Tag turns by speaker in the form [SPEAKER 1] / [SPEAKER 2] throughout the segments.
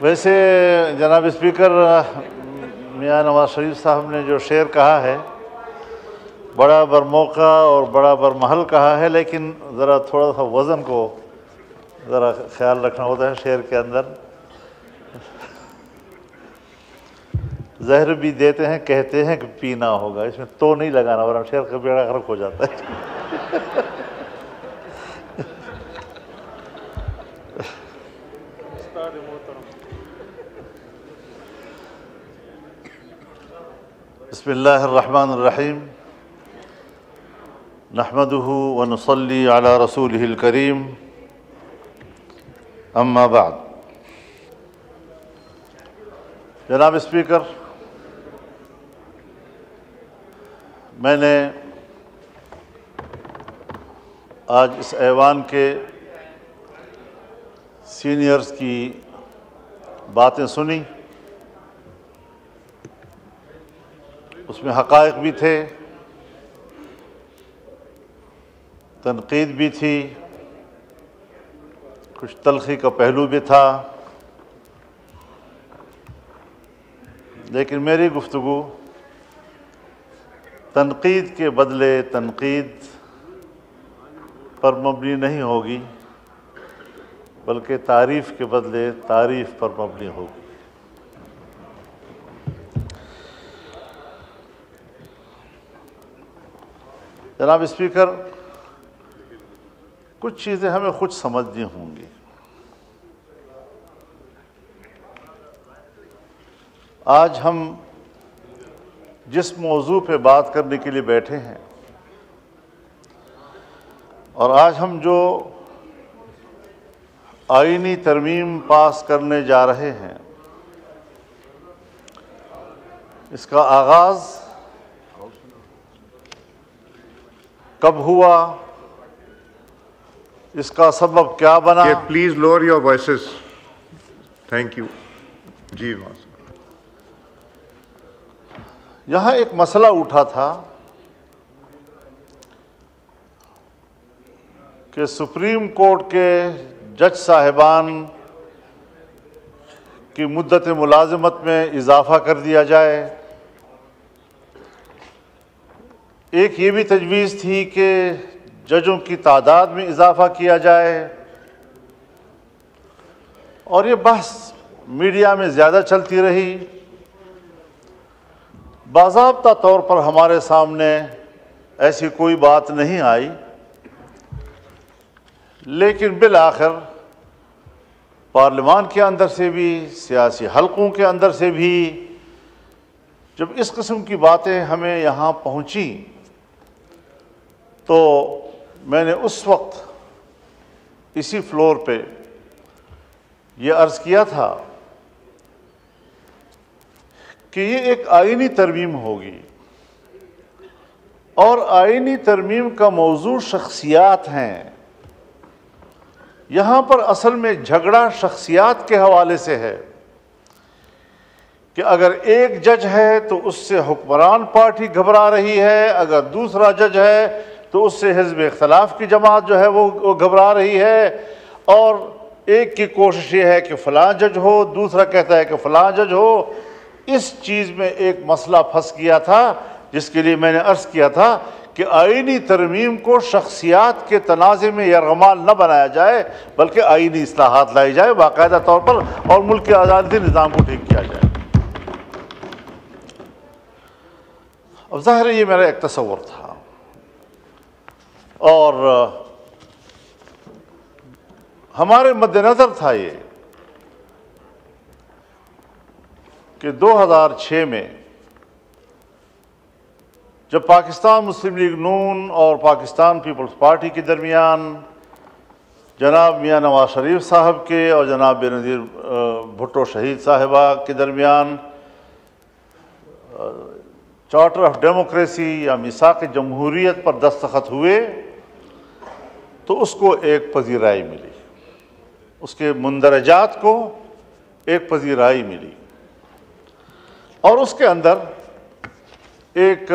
[SPEAKER 1] ویسے جناب اسپیکر میاں نواز شریف صاحب نے جو شعر کہا ہے بڑا برموقع اور بڑا برمحل کہا ہے، لیکن ذرا تھوڑا سا وزن کو ذرا خیال رکھنا ہوتا ہے شعر کے اندر۔ زہر بھی دیتے ہیں کہتے ہیں کہ پینا ہوگا، اس میں تو نہیں لگانا ورنہ شعر کا بیڑا غرق ہو جاتا ہے۔ بسم اللہ الرحمن الرحیم، نحمدہ ونصلی علی رسولہ الکریم، اما بعد۔ جناب اسپیکر، میں نے آج اس ایوان کے سینئرز کی باتیں سنی، اس میں حقائق بھی تھے، تنقید بھی تھی، کچھ تلخی کا پہلو بھی تھا، لیکن میری گفتگو تنقید کے بدلے تنقید پر مبنی نہیں ہوگی، بلکہ تعریف کے بدلے تعریف پر مبنی ہوگی۔ جناب اسپیکر، کچھ چیزیں ہمیں خود سمجھنی ہوں گی۔ آج ہم جس موضوع پہ بات کرنے کے لیے بیٹھے ہیں اور آج ہم جو آئینی ترمیم پاس کرنے جا رہے ہیں، اس کا آغاز کب ہوا، اس کا سبب کیا بنا؟
[SPEAKER 2] Please lower your voices, thank you جی۔
[SPEAKER 1] یہاں ایک مسئلہ اٹھا تھا کہ سپریم کورٹ کے جج صاحبان کی مدت ملازمت میں اضافہ کر دیا جائے۔ ایک یہ بھی تجویز تھی کہ ججوں کی تعداد میں اضافہ کیا جائے، اور یہ بحث میڈیا میں زیادہ چلتی رہی۔ باضابطہ طور پر ہمارے سامنے ایسی کوئی بات نہیں آئی، لیکن بالآخر پارلیمان کے اندر سے بھی، سیاسی حلقوں کے اندر سے بھی جب اس قسم کی باتیں ہمیں یہاں پہنچیں تو میں نے اس وقت اسی فلور پہ یہ عرض کیا تھا کہ یہ ایک آئینی ترمیم ہوگی، اور آئینی ترمیم کا موضوع شخصیات ہیں۔ یہاں پر اصل میں جھگڑا شخصیات کے حوالے سے ہے کہ اگر ایک جج ہے تو اس سے حکمران پارٹی گھبرا رہی ہے، اگر دوسرا جج ہے تو اس سے حزب اختلاف کی جماعت جو ہے وہ گھبرا رہی ہے، اور ایک کی کوشش یہ ہے کہ فلاں جج ہو، دوسرا کہتا ہے کہ فلاں جج ہو۔ اس چیز میں ایک مسئلہ پھنس گیا تھا، جس کے لیے میں نے عرض کیا تھا کہ آئینی ترمیم کو شخصیات کے تنازع میں یرغمال نہ بنایا جائے، بلکہ آئینی اصلاحات لائی جائے باقاعدہ طور پر، اور ملک کے عدالتی نظام کو ٹھیک کیا جائے۔ اب ظاہر ہے یہ میرا ایک تصور تھا، اور ہمارے مد نظر تھا یہ کہ 2006 میں جب پاکستان مسلم لیگ نون اور پاکستان پیپلز پارٹی کے درمیان جناب میاں نواز شریف صاحب کے اور جناب بینظیر بھٹو شہید صاحبہ کے درمیان چارٹر آف ڈیموکریسی یا میثاق جمہوریت پر دستخط ہوئے تو اس کو ایک پذیرائی ملی، اس کے مندرجات کو ایک پذیرائی ملی، اور اس کے اندر ایک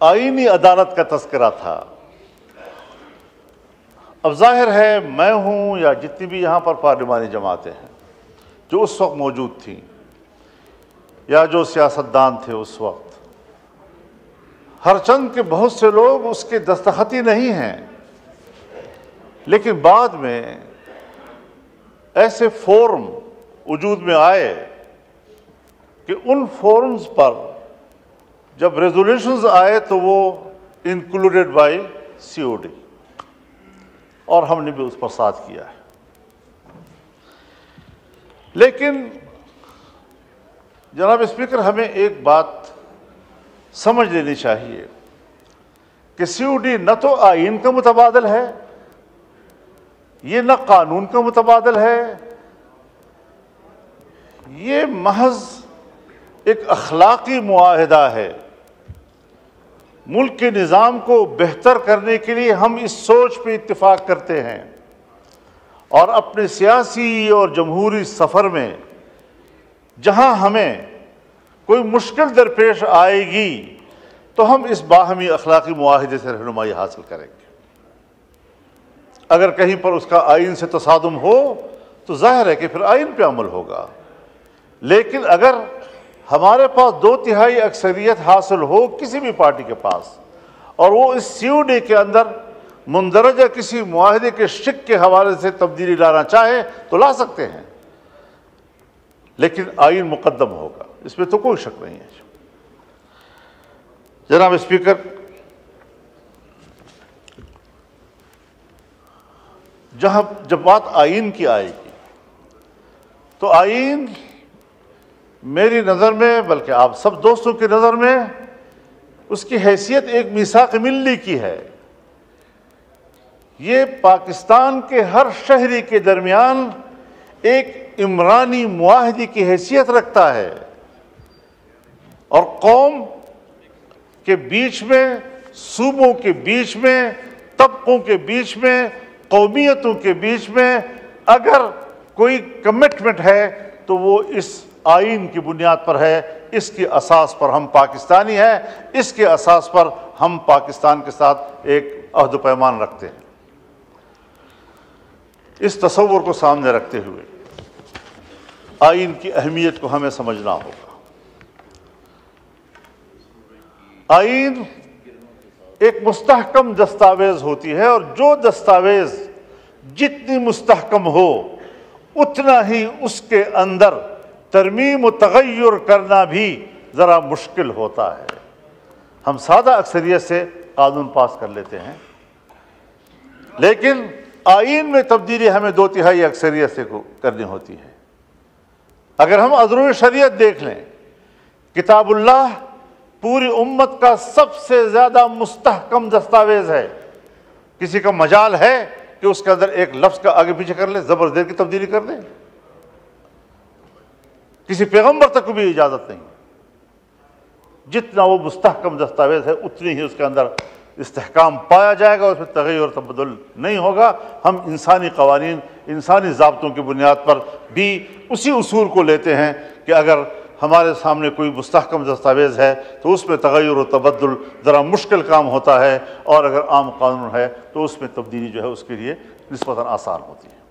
[SPEAKER 1] آئینی عدالت کا تذکرہ تھا۔ اب ظاہر ہے میں ہوں یا جتنی بھی یہاں پر پارلیمانی جماعتیں ہیں، جو اس وقت موجود تھیں یا جو سیاستدان تھے اس وقت، ہرچند کہ بہت سے لوگ اس کے دستخطی نہیں ہیں، لیکن بعد میں ایسے فورم وجود میں آئے کہ ان فورمز پر جب ریزولوشنز آئے تو وہ انکلوڈیڈ بائی COD، اور ہم نے بھی اس پر ساتھ کیا ہے۔ لیکن جناب اسپیکر، ہمیں ایک بات سمجھ لینی چاہیے کہ COD نہ تو آئین کا متبادل ہے، یہ نہ قانون کا متبادل ہے، یہ محض ایک اخلاقی معاہدہ ہے۔ ملک کے نظام کو بہتر کرنے کے لیے ہم اس سوچ پہ اتفاق کرتے ہیں، اور اپنے سیاسی اور جمہوری سفر میں جہاں ہمیں کوئی مشکل درپیش آئے گی تو ہم اس باہمی اخلاقی معاہدے سے رہنمائی حاصل کریں گے۔ اگر کہیں پر اس کا آئین سے تصادم ہو تو ظاہر ہے کہ پھر آئین پہ عمل ہوگا، لیکن اگر ہمارے پاس 2/3 اکثریت حاصل ہو کسی بھی پارٹی کے پاس، اور وہ اس COD کے اندر مندرجہ کسی معاہدے کے شق کے حوالے سے تبدیلی لانا چاہے تو لا سکتے ہیں، لیکن آئین مقدم ہوگا، اس میں تو کوئی شک نہیں ہے۔ جناب اسپیکر، جب بات آئین کی آئے گی تو آئین میری نظر میں، بلکہ آپ سب دوستوں کی نظر میں، اس کی حیثیت ایک میثاق ملی کی ہے۔ یہ پاکستان کے ہر شہری کے درمیان ایک عمرانی معاہدے کی حیثیت رکھتا ہے، اور قوم کے بیچ میں، صوبوں کے بیچ میں، طبقوں کے بیچ میں، قومیتوں کے بیچ میں اگر کوئی کمٹمنٹ ہے تو وہ اس آئین کی بنیاد پر ہے، اس کی اساس پر ہم پاکستانی ہیں، اس کے اساس پر ہم پاکستان کے ساتھ ایک عہد و پیمان رکھتے ہیں۔ اس تصور کو سامنے رکھتے ہوئے آئین کی اہمیت کو ہمیں سمجھنا ہوگا۔ آئین ایک مستحکم دستاویز ہوتی ہے، اور جو دستاویز جتنی مستحکم ہو اتنا ہی اس کے اندر ترمیم و تغیر کرنا بھی ذرا مشکل ہوتا ہے۔ ہم سادہ اکثریت سے قانون پاس کر لیتے ہیں، لیکن آئین میں تبدیلی ہمیں 2/3 اکثریت سے کرنی ہوتی ہے۔ اگر ہم اذرع شریعت دیکھ لیں، کتاب اللہ پوری امت کا سب سے زیادہ مستحکم دستاویز ہے۔ کسی کا مجال ہے کہ اس کے اندر ایک لفظ کا آگے پیچھے کر لے، زبر زیر کی تبدیلی کر دے؟ کسی پیغمبر تک کو بھی اجازت نہیں۔ جتنا وہ مستحکم دستاویز ہے اتنی ہی اس کے اندر استحکام پایا جائے گا، اس میں تغیر اور تبدل نہیں ہوگا۔ ہم انسانی قوانین، انسانی ضابطوں کی بنیاد پر بھی اسی اصول کو لیتے ہیں کہ اگر ہمارے سامنے کوئی مستحکم دستاویز ہے تو اس میں تغیر و تبدل ذرا مشکل کام ہوتا ہے، اور اگر عام قانون ہے تو اس میں تبدیلی جو ہے اس کے لیے نسبتاً آسان ہوتی ہے۔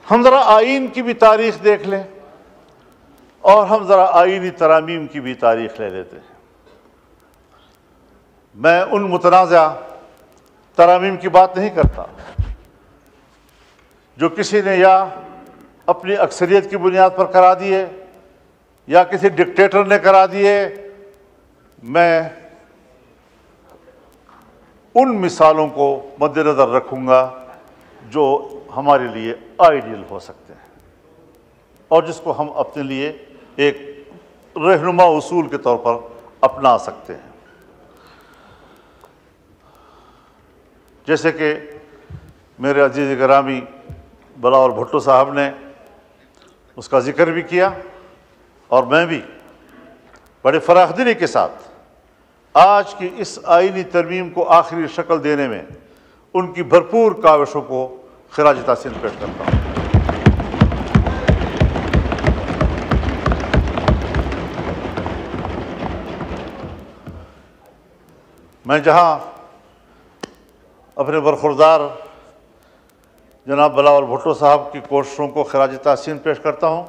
[SPEAKER 1] ہم ذرا آئین کی بھی تاریخ دیکھ لیں، اور ہم ذرا آئینی ترامیم کی بھی تاریخ لے لیتے ہیں۔ میں ان متنازع ترامیم کی بات نہیں کرتا جو کسی نے یا اپنی اکثریت کی بنیاد پر کرا دیے یا کسی ڈکٹیٹر نے کرا دیے۔ میں ان مثالوں کو مد نظر رکھوں گا جو ہمارے لیے آئیڈیل ہو سکتے ہیں، اور جس کو ہم اپنے لیے ایک رہنما اصول کے طور پر اپنا سکتے ہیں۔ جیسے کہ میرے عزیز گرامی بلاول بھٹو صاحب نے اس کا ذکر بھی کیا، اور میں بھی بڑے فراخ دلی کے ساتھ آج کی اس آئینی ترمیم کو آخری شکل دینے میں ان کی بھرپور کاوشوں کو خراج تحسین پیش کرتا ہوں۔ میں جہاں اپنے برخوردار جناب بلاول بھٹو صاحب کی کوششوں کو خراج تحسین پیش کرتا ہوں۔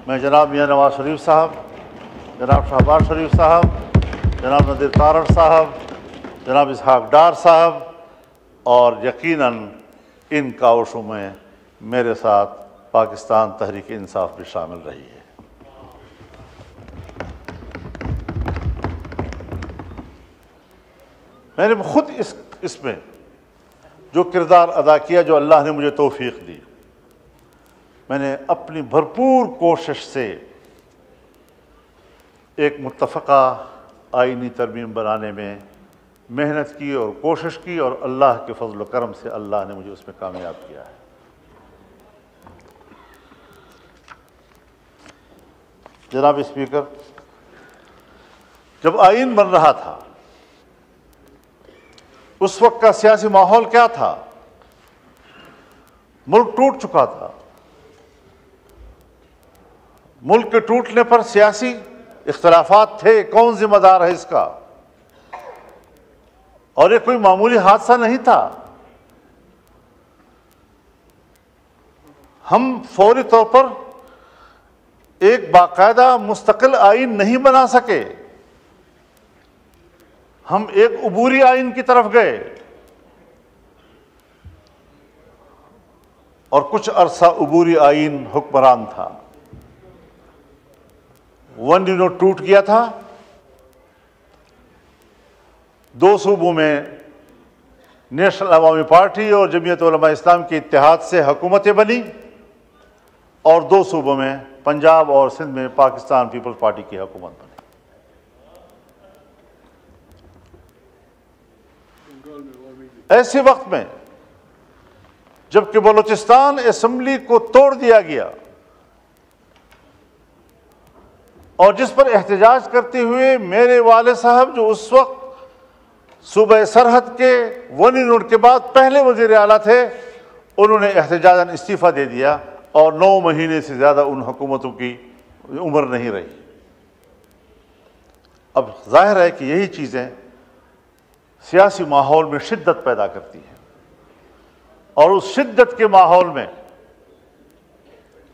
[SPEAKER 1] میں جناب میاں نواز شریف صاحب، جناب شہباز شریف صاحب، جناب نذیر تارڑ صاحب، جناب اسحاق ڈار صاحب اور یقیناً ان کاوشوں میں میرے ساتھ پاکستان تحریک انصاف بھی شامل رہی ہے۔ میں نے خود اس میں جو کردار ادا کیا، جو اللہ نے مجھے توفیق دی، میں نے اپنی بھرپور کوشش سے ایک متفقہ آئینی ترمیم بنانے میں محنت کی اور کوشش کی، اور اللہ کے فضل و کرم سے اللہ نے مجھے اس میں کامیاب کیا ہے۔ جناب اسپیکر، جب آئین بن رہا تھا اس وقت کا سیاسی ماحول کیا تھا؟ ملک ٹوٹ چکا تھا۔ ملک کے ٹوٹنے پر سیاسی اختلافات تھے، کون ذمہ دار ہے اس کا؟ اور یہ کوئی معمولی حادثہ نہیں تھا۔ ہم فوری طور پر ایک باقاعدہ مستقل آئین نہیں بنا سکے، ہم ایک عبوری آئین کی طرف گئے، اور کچھ عرصہ عبوری آئین حکمران تھا۔ ون یونٹ ٹوٹ گیا تھا، 2 صوبوں میں نیشنل عوامی پارٹی اور جمعیت علماء اسلام کے اتحاد سے حکومتیں بنی، اور 2 صوبوں میں پنجاب اور سندھ میں پاکستان پیپلز پارٹی کی حکومت بنی۔ ایسے وقت میں جبکہ بلوچستان اسمبلی کو توڑ دیا گیا، اور جس پر احتجاج کرتے ہوئے میرے والد صاحب جو اس وقت صوبہ سرحد کے 1 یونٹ کے بعد پہلے وزیر اعلیٰ تھے، انہوں نے احتجاجاً استعفیٰ دے دیا، اور 9 مہینے سے زیادہ ان حکومتوں کی عمر نہیں رہی۔ اب ظاہر ہے کہ یہی چیزیں سیاسی ماحول میں شدت پیدا کرتی ہیں، اور اس شدت کے ماحول میں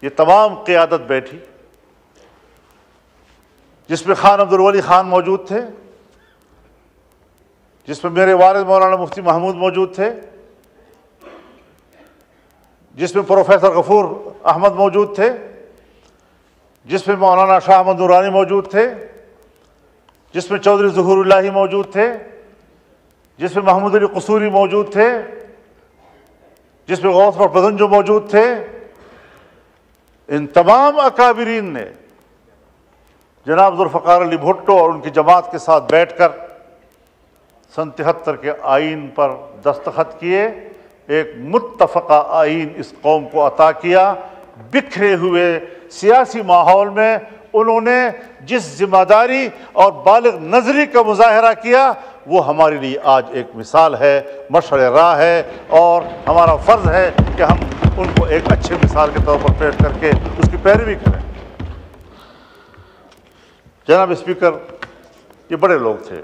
[SPEAKER 1] یہ تمام قیادت بیٹھی، جس میں خان عبدالولی خان موجود تھے، جس میں میرے والد مولانا مفتی محمود موجود تھے، جس میں پروفیسر غفور احمد موجود تھے، جس میں مولانا شاہ احمد نورانی موجود تھے، جس میں چودھری ظہور الہی موجود تھے، جس میں محمود علی قصوری موجود تھے، جس میں غوث بخش بدنجو موجود تھے۔ ان تمام اکابرین نے جناب ذوالفقار علی بھٹو اور ان کی جماعت کے ساتھ بیٹھ کر سن 73 کے آئین پر دستخط کیے، ایک متفقہ آئین اس قوم کو عطا کیا۔ بکھرے ہوئے سیاسی ماحول میں انہوں نے جس ذمہ داری اور بالغ نظری کا مظاہرہ کیا، وہ ہمارے لیے آج ایک مثال ہے، مشعل راہ ہے، اور ہمارا فرض ہے کہ ہم ان کو ایک اچھے مثال کے طور پر پیش کر کے اس کی پیروی کریں۔ جناب اسپیکر، یہ بڑے لوگ تھے،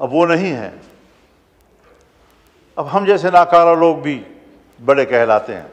[SPEAKER 1] اب وہ نہیں ہیں۔ اب ہم جیسے ناکارہ لوگ بھی بڑے کہلاتے ہیں۔